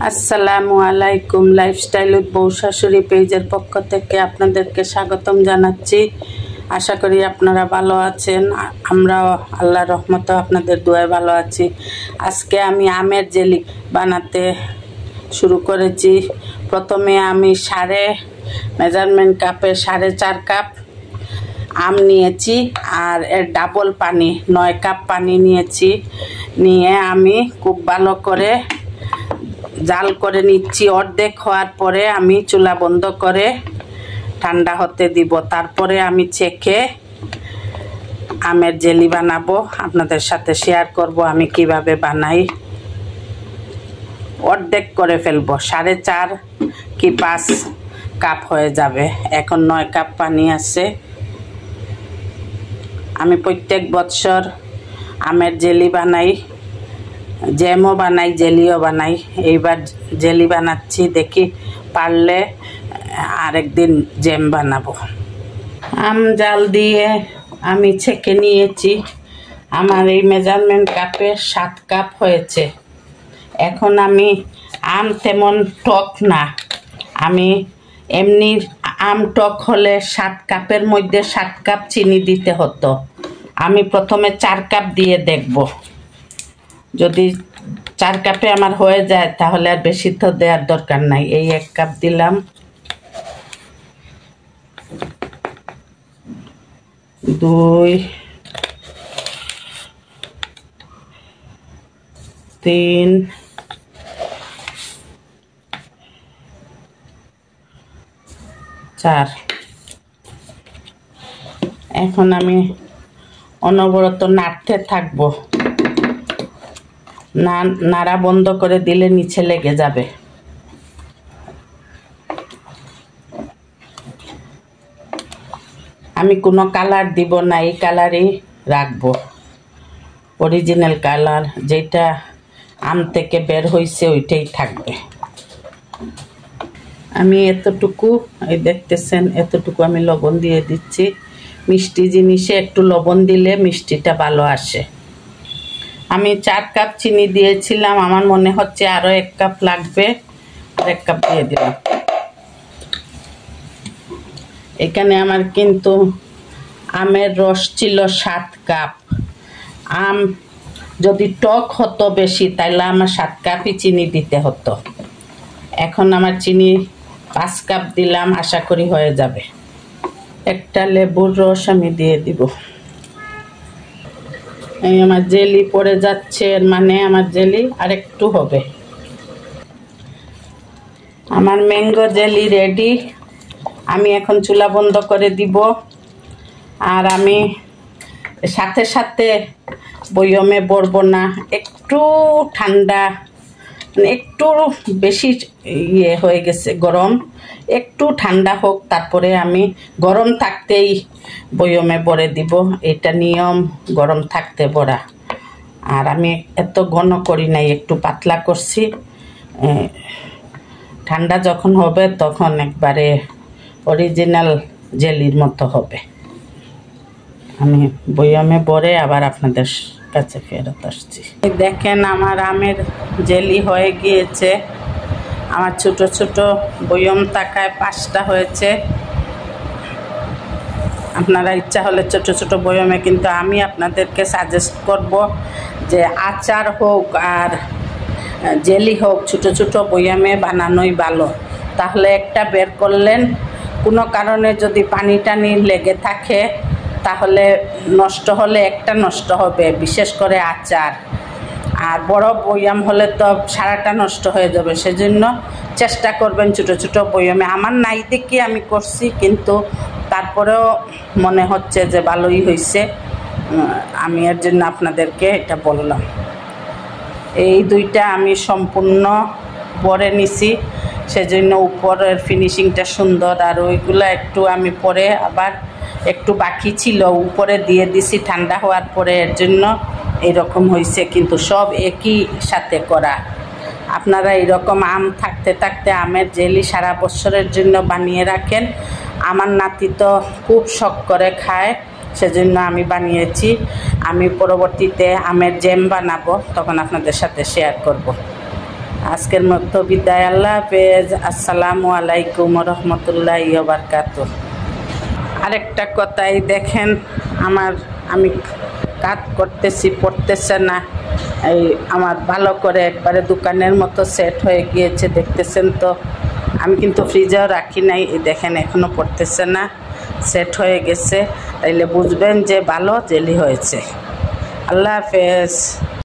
আসসালামু আলাইকুম। Lifestyle with বউ শাশুড়ি পেজের পক্ষ থেকে আপনাদেরকে স্বাগতম জানাচ্ছি। আশা করি আপনারা ভালো আছেন। আমরাও আল্লাহর রহমতে আপনাদের দোয়ায় ভালো আছি। আজকে আমি আমের জেলি বানাতে শুরু করেছি। প্রথমে আমি মেজারমেন্ট কাপে 4.5 কাপ আম নিয়েছি আর এর ডাবল পানি 9 কাপ পানি নিয়েছি। নিয়ে আমি খুব ভালো করে জাল করে নিচ্ছি। অর্ধেক হওয়ার পরে আমি চুলা বন্ধ করে ঠান্ডা হতে দিব। তারপরে আমি ছেঁকে আমের জেলি বানাবো, আপনাদের সাথে শেয়ার করব আমি কিভাবে বানাই। অর্ধেক করে ফেলবো, 4.5 কি 5 কাপ হয়ে যাবে। এখন 9 কাপ পানি আছে। আমি প্রত্যেক বছর আমের জেলি বানাই, জ্যামও বানাই, জেলিও বানাই। এইবার জেলি বানাচ্ছি, দেখি পারলে আরেকদিন জ্যাম বানাবো। আম জাল দিয়ে আমি ছেঁকে নিয়েছি। আমার এই মেজারমেন্ট কাপে 7 কাপ হয়েছে। এখন আমি আম তেমন টক না, আমি এমনি আম টক হলে 7 কাপের মধ্যে 7 কাপ চিনি দিতে হতো। আমি প্রথমে 4 কাপ দিয়ে দেখব, যদি 4 কাপে আমার হয়ে যায় তাহলে আর বেশি তো দেওয়ার দরকার নাই। এই 1 কাপ দিলাম, 2, 3, 4। এখন আমি অনবরত নাড়তে থাকবো, নাড়া বন্ধ করে দিলে নিচে লেগে যাবে। আমি কোনো কালার দিব না, এই কালারই রাখবো, অরিজিনাল কালার যেটা আম থেকে বের হয়েছে ওইটাই থাকবে। আমি এতটুকু, এই দেখতেছেন, এতটুকু আমি লবণ দিয়ে দিচ্ছি। মিষ্টি জিনিসে একটু লবণ দিলে মিষ্টিটা ভালো আসে। আমি 4 কাপ চিনি দিয়েছিলাম, আমার মনে হচ্ছে আরো 1 কাপ লাগবে, আর 1 কাপ দিয়ে দিলাম। এখানে আমার কিন্তু আমের রস ছিল 7 কাপ। আম যদি টক হতো বেশি তাহলে আমার 7 কাপই চিনি দিতে হতো। এখন আমার চিনি 5 কাপ দিলাম, আশা করি হয়ে যাবে। একটা লেবুর রস আমি দিয়ে দিব। এই আমার জেলি পড়ে যাচ্ছে, এর মানে আমার জেলি আর একটু হবে। আমার ম্যাঙ্গো জেলি রেডি। আমি এখন চুলা বন্ধ করে দিব। আর আমি সাথে সাথে বয়মে ভরবো না, একটু ঠান্ডা, একটু বেশি হয়ে গেছে গরম, একটু ঠান্ডা হোক, তারপরে আমি গরম থাকতেই বয়মে ভরে দিব। এটা নিয়ম, গরম থাকতে ভরা। আর আমি এত ঘন করি নাই, একটু পাতলা করছি। ঠান্ডা যখন হবে তখন একবারে অরিজিনাল জেলির মতো হবে। আমি বয়মে ভরে আবার আপনাদের কাছে ফেরত আসছি। দেখেন আমার আমের জেলি হয়ে গিয়েছে। আমার ছোট ছোট বয়ম তাকায় 5টা হয়েছে। আপনারা ইচ্ছা হলে ছোট ছোট বয়মে, কিন্তু আমি আপনাদেরকে সাজেস্ট করব যে আচার হোক আর জেলি হোক ছোট ছোট বয়মে বানানোই ভালো। তাহলে একটা বের করলেন, কোনো কারণে যদি পানি টানি লেগে থাকে তাহলে নষ্ট হলে একটা নষ্ট হবে, বিশেষ করে আচার। আর বড় বয়াম হলে তো সারাটা নষ্ট হয়ে যাবে। সেজন্য চেষ্টা করবেন ছোট ছোট বয়ামে। আমার নাই দেখি আমি করছি, কিন্তু তারপরেও মনে হচ্ছে যে ভালোই হয়েছে। আমি এর জন্য আপনাদেরকে এটা বললাম। এই 2টা আমি সম্পূর্ণ ভরে নিছি, সেজন্য উপরের ফিনিশিংটা সুন্দর। আর ওইগুলো একটু আমি পরে আবার একটু বাকি ছিল, উপরে দিয়ে দিছি ঠান্ডা হওয়ার পরে, এর জন্য এরকম হয়েছে। কিন্তু সব একই সাথে করা। আপনারা এরকম আম থাকতে থাকতে আমের জেলি সারা বছরের জন্য বানিয়ে রাখেন। আমার নাতি তো খুব শখ করে খায়, সেজন্য আমি বানিয়েছি। আমি পরবর্তীতে আমের জ্যাম বানাবো, তখন আপনাদের সাথে শেয়ার করব। আজকের মতো বিদায়, আল্লাহ হাফেজ। আসসালামু আলাইকুম রহমতুল্লাহি ওয়া বারাকাতুহু। আরেকটা কথাই দেখেন, আমি কাজ করতেছি, পড়তেছে না, এই আমার ভালো করে একবারে দোকানের মতো সেট হয়ে গিয়েছে, দেখতেছেন তো। আমি কিন্তু ফ্রিজেও রাখি নাই, এই দেখেন এখনও পড়তেছে না, সেট হয়ে গেছে, তাইলে বুঝবেন যে ভালো জেলি হয়েছে। আল্লাহ হাফেজ।